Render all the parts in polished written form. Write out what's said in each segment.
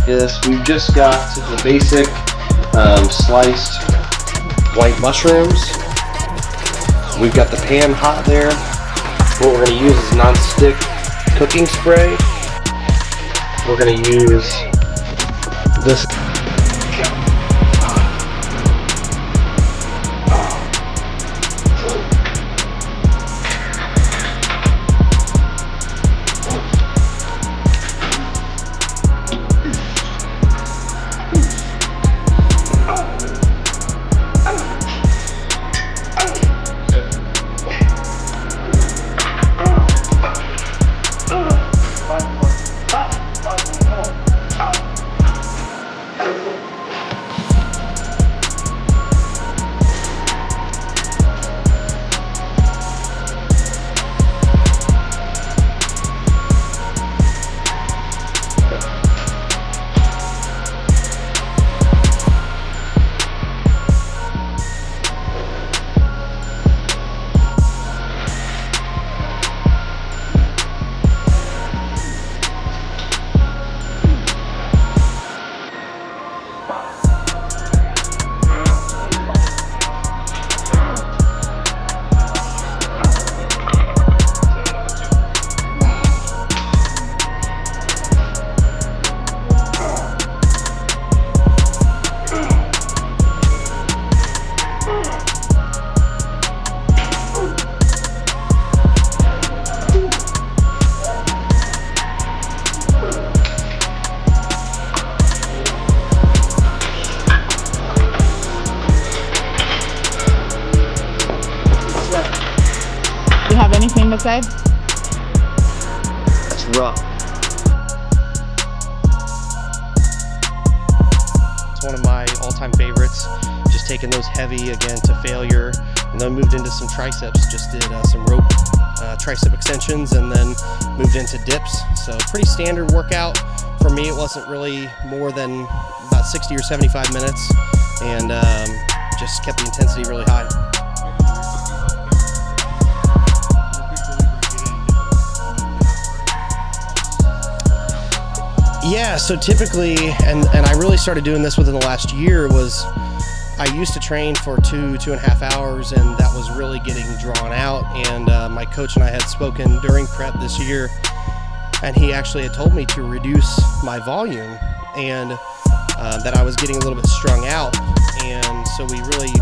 This we've just got the basic sliced white mushrooms. We've got the pan hot there. What we're going to use is non-stick cooking spray. We're going to use this. You have anything to say? That's rough. It's one of my all-time favorites. Just taking those heavy again to failure, and then moved into some triceps. Just did some rope tricep extensions, and then moved into dips. So pretty standard workout for me. It wasn't really more than about 60 or 75 minutes, and just kept the intensity really high. Yeah, so typically, and I really started doing this within the last year, was I used to train for 2.5 hours, and that was really getting drawn out. And my coach and I had spoken during prep this year, and he actually had told me to reduce my volume, and that I was getting a little bit strung out. And so we really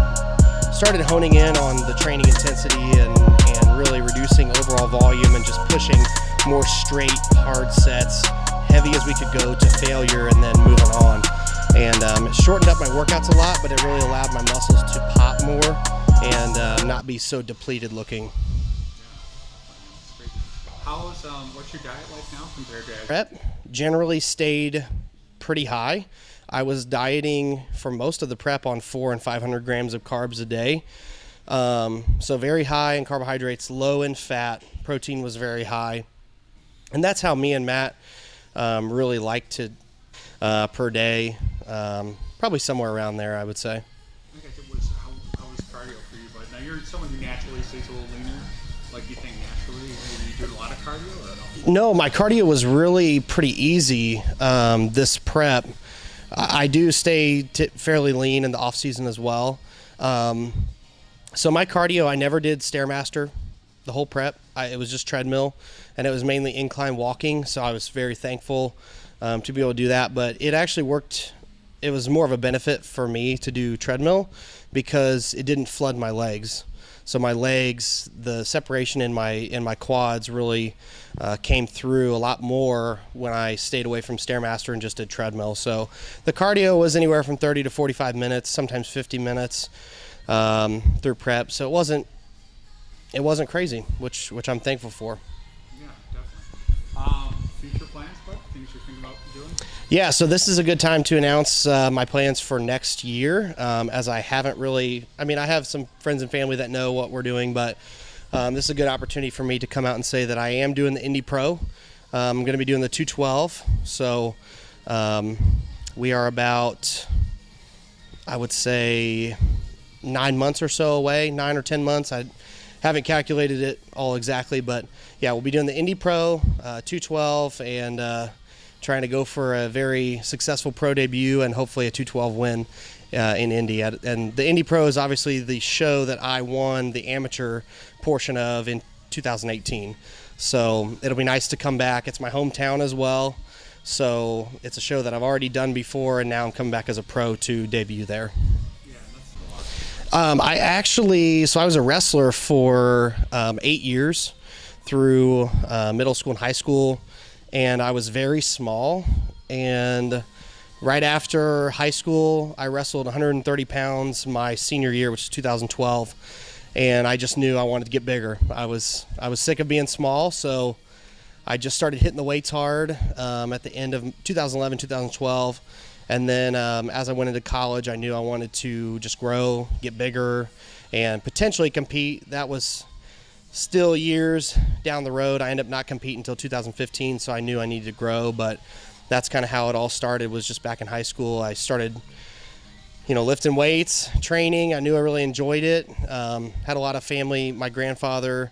started honing in on the training intensity and really reducing overall volume and just pushing more straight, hard sets, heavy as we could go to failure, and then moving on. And it shortened up my workouts a lot, but it really allowed my muscles to pop more and not be so depleted looking. What's your diet like now compared to prep? Generally stayed pretty high. I was dieting for most of the prep on 400 and 500 grams of carbs a day. So very high in carbohydrates, low in fat. Protein was very high. And that's how me and Matt really like to per day, probably somewhere around there, I would say. Okay, so how was cardio for you? But now you're someone who naturally stays a little leaner. Like, you think naturally, you do a lot of cardio or no? No, my cardio was really pretty easy this prep. I do stay fairly lean in the off season as well. So my cardio, I never did Stairmaster the whole prep. It was just treadmill, and it was mainly incline walking. So I was very thankful to be able to do that. But it actually worked. It was more of a benefit for me to do treadmill because it didn't flood my legs. So my legs, the separation in my quads really came through a lot more when I stayed away from Stairmaster and just did treadmill. So the cardio was anywhere from 30 to 45 minutes, sometimes 50 minutes through prep. So it wasn't crazy, which I'm thankful for. Yeah, definitely. Future plans, bud? Things you're thinking about doing? Yeah, so this is a good time to announce my plans for next year, as I haven't really, I have some friends and family that know what we're doing, but this is a good opportunity for me to come out and say that I am doing the Indy Pro. I'm going to be doing the 212, so we are about, I would say, 9 months or so away, 9 or 10 months. I haven't calculated it all exactly, but yeah, we'll be doing the Indy Pro 212, and trying to go for a very successful pro debut and hopefully a 212 win in Indy. And the Indy Pro is obviously the show that I won the amateur portion of in 2018. So it'll be nice to come back. It's my hometown as well. So it's a show that I've already done before, and now I'm coming back as a pro to debut there. I was a wrestler for 8 years through middle school and high school, and I was very small. And right after high school, I wrestled 130 pounds my senior year, which is 2012, and I just knew I wanted to get bigger. I was sick of being small, so I just started hitting the weights hard at the end of 2011, 2012. And then as I went into college, I knew I wanted to just grow, get bigger, and potentially compete. That was still years down the road. I ended up not competing until 2015, so I knew I needed to grow. But that's kind of how it all started, was just back in high school. I started, lifting weights, training. I knew I really enjoyed it. Had a lot of family, my grandfather,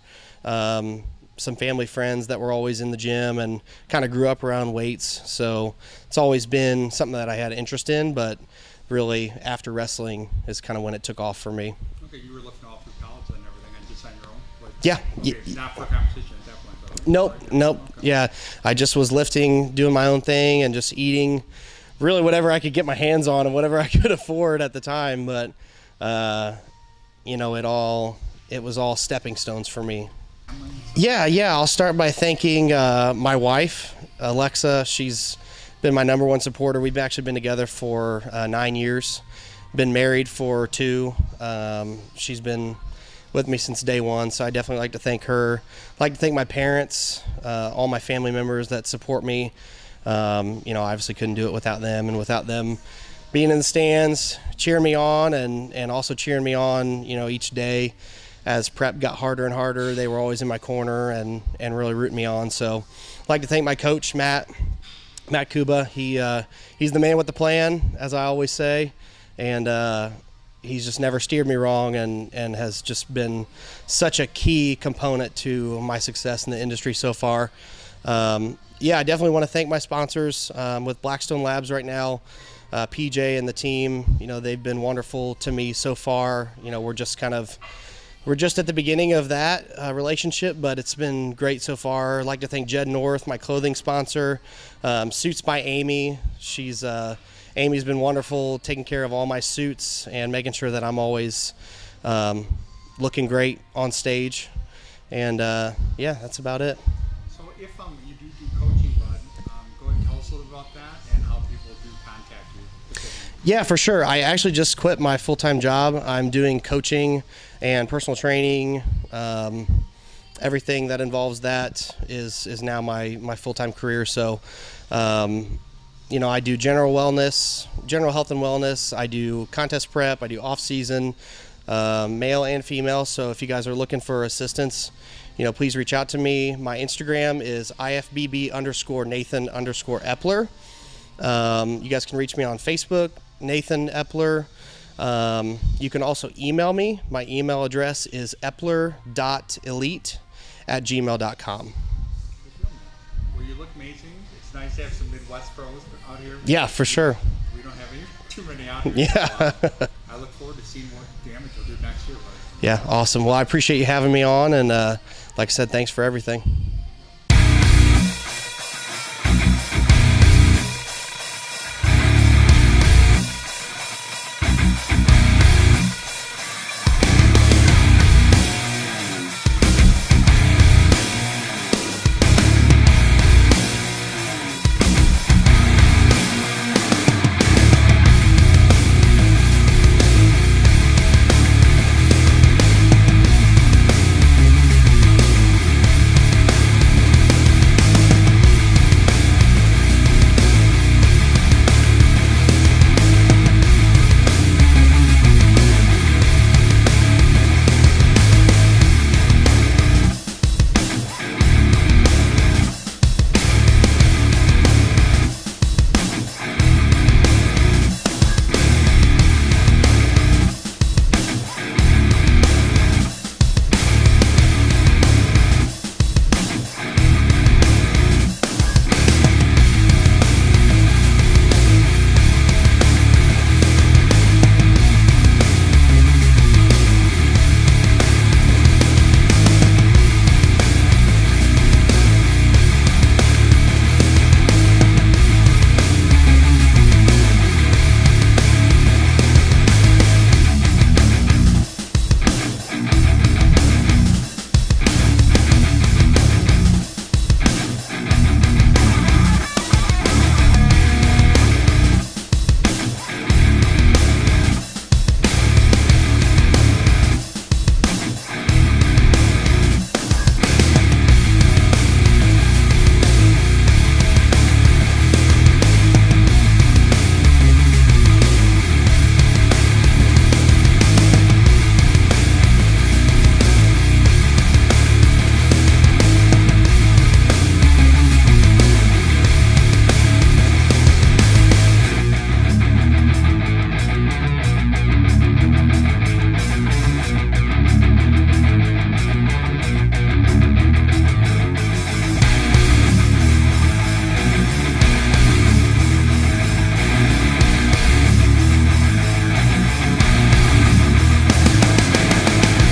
some family friends that were always in the gym, and kind of grew up around weights. So it's always been something that I had interest in, but really after wrestling is kind of when it took off for me. Okay, you were lifting all through college and everything and just on your own? Yeah. Okay, not for competition at that point, though? Nope. Okay. Yeah, I just was lifting, doing my own thing, and just eating really whatever I could get my hands on and whatever I could afford at the time. But, it was all stepping stones for me. Yeah. I'll start by thanking my wife, Alexa. She's been my number one supporter. We've actually been together for 9 years, been married for 2. She's been with me since day one, so I definitely like to thank her. I'd like to thank my parents, all my family members that support me. Obviously couldn't do it without them, and without them being in the stands, cheering me on, and also cheering me on, each day. As prep got harder and harder, they were always in my corner and really rooting me on. So I'd like to thank my coach, Matt Kuba. He's the man with the plan, as I always say, and he's just never steered me wrong, and has just been such a key component to my success in the industry so far. I definitely want to thank my sponsors with Blackstone Labs right now. PJ and the team, they've been wonderful to me so far. We're just at the beginning of that relationship, but it's been great so far. I'd like to thank Jed North, my clothing sponsor, Suits by Amy. Amy's been wonderful taking care of all my suits and making sure that I'm always looking great on stage. And that's about it. So if you do coaching, bud, go ahead and tell us a little about that and how people do contact you. Yeah, for sure. I actually just quit my full-time job. I'm doing coaching and personal training. Everything that involves that is now my full-time career. So, I do general health and wellness. I do contest prep. I do off-season, male and female. So if you guys are looking for assistance, please reach out to me. My Instagram is IFBB_Nathan_Epler. You guys can reach me on Facebook, Nathan Epler. You can also email me. My email address is epler.elite@gmail.com. Well, you look amazing. It's nice to have some Midwest pros out here. Yeah, for sure. We don't have too many out here. Yeah. So, I look forward to seeing what damage you'll do next year. Yeah, awesome. Well, I appreciate you having me on, and like I said, thanks for everything.